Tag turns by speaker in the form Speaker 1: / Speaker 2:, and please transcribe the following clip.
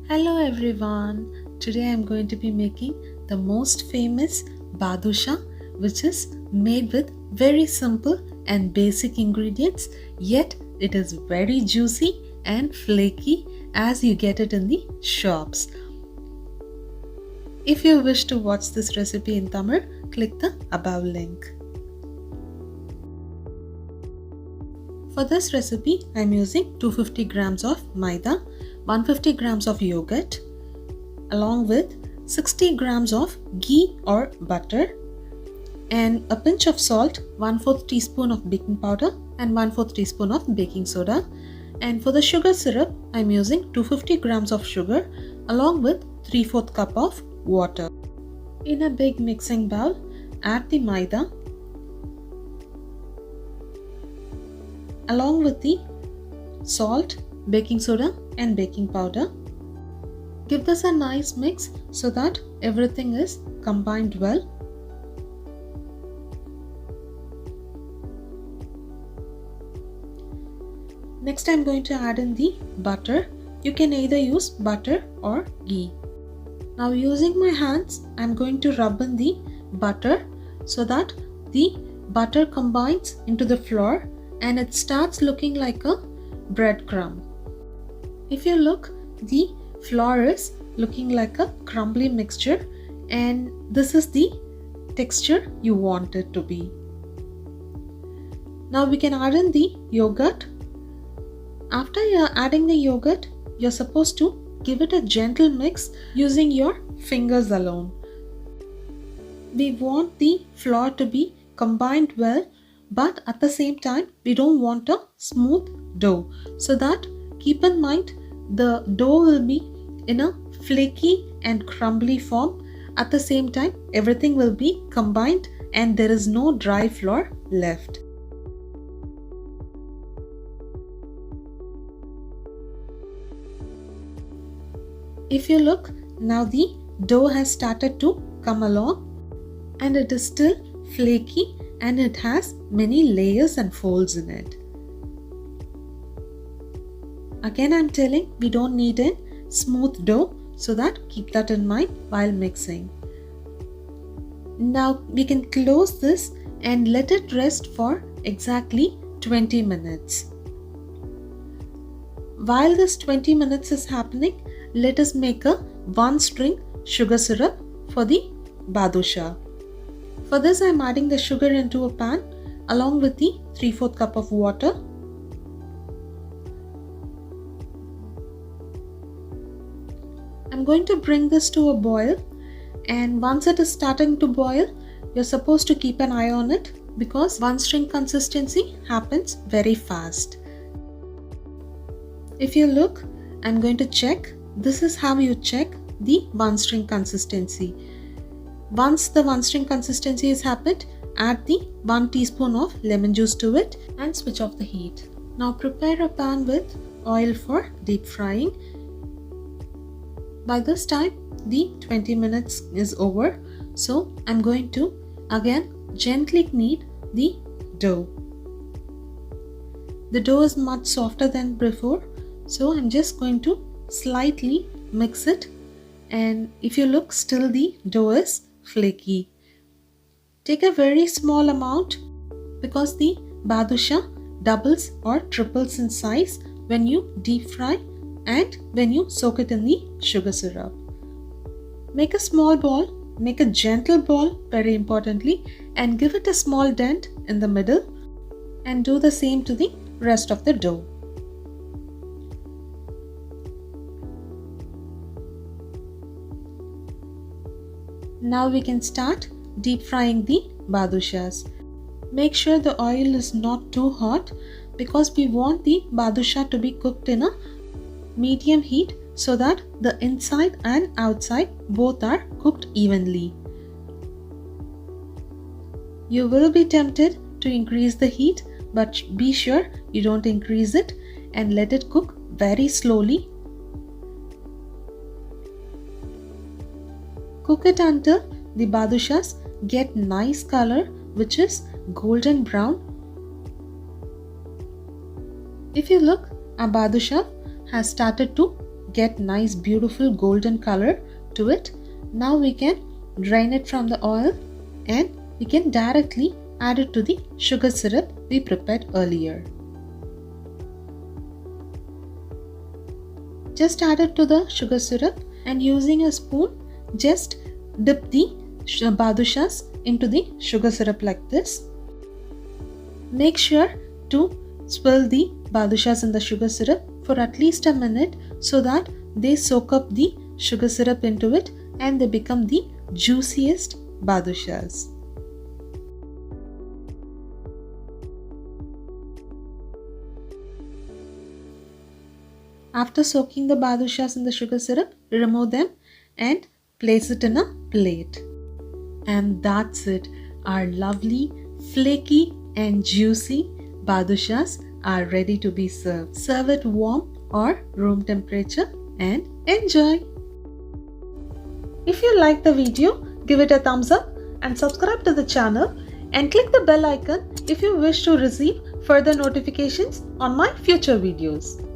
Speaker 1: Hello everyone. Today I'm going to be making the most famous badusha, which is made with very simple and basic ingredients, yet it is very juicy and flaky as you get it in the shops. If you wish to watch this recipe in Tamil, click the above link. For this recipe, I'm using 250 grams of maida, 150 grams of yogurt, along with 60 grams of ghee or butter, and a pinch of salt, 1/4 teaspoon of baking powder, and 1/4 teaspoon of baking soda. And for the sugar syrup, I'm using 250 grams of sugar, along with 3/4 cup of water. In a big mixing bowl, add the maida, along with the salt, baking soda and baking powder. Give this a nice mix so that everything is combined well. Next I'm going to add in the butter. You can either use butter or ghee. Now using my hands, I'm going to rub in the butter so that the butter combines into the flour and it starts looking like a breadcrumb. If you look, the flour is looking like a crumbly mixture, and this is the texture you want it to be. Now we can add in the yogurt. After you're adding the yogurt, you're supposed to give it a gentle mix using your fingers alone. We want the flour to be combined well, but at the same time we don't want a smooth dough, so that keep in mind the dough will be in a flaky and crumbly form. At the same time everything will be combined and there is no dry flour left. If you look, now the dough has started to come along and it is still flaky and it has many layers and folds in it. Again I'm telling, we don't need a smooth dough, so that keep that in mind while mixing. Now we can close this and let it rest for exactly 20 minutes. While this 20 minutes is happening, let us make a 1 string sugar syrup for the badusha. For this I am adding the sugar into a pan along with the 3/4 cup of water. I'm going to bring this to a boil, and once it is starting to boil, you're supposed to keep an eye on it because 1 string consistency happens very fast. If you look, I'm going to check. This is how you check the 1 string consistency. Once the 1 string consistency is happened, add the 1 teaspoon of lemon juice to it and switch off the heat. Now prepare a pan with oil for deep frying. By this time the 20 minutes is over, so I'm going to again gently knead the dough. The dough is much softer than before, so I'm just going to slightly mix it, and if you look, still the dough is flaky. Take a very small amount because the badusha doubles or triples in size when you deep fry and when you soak it in the sugar syrup. Make a small ball, make a gentle ball very importantly, and give it a small dent in the middle, and do the same to the rest of the dough. Now we can start deep frying the badushas. Make sure the oil is not too hot because we want the badusha to be cooked in a medium heat so that the inside and outside both are cooked evenly. You will be tempted to increase the heat, but be sure you don't increase it and let it cook very slowly. Cook it until the badushas get nice color, which is golden brown. If you look, our badusha has started to get nice beautiful golden color to it. Now we can drain it from the oil and we can directly add it to the sugar syrup we prepared earlier. Just add it to the sugar syrup and using a spoon, just dip the badushas into the sugar syrup like this. Make sure to swirl the badushas in the sugar syrup for at least a minute so that they soak up the sugar syrup into it and they become the juiciest badushas. After soaking the badushas in the sugar syrup, remove them and place it in a plate. And that's it. Our lovely, flaky and juicy badushas are ready to be served. Serve it warm or room temperature and enjoy. If you like the video, give it a thumbs up and subscribe to the channel and click the bell icon if you wish to receive further notifications on my future videos.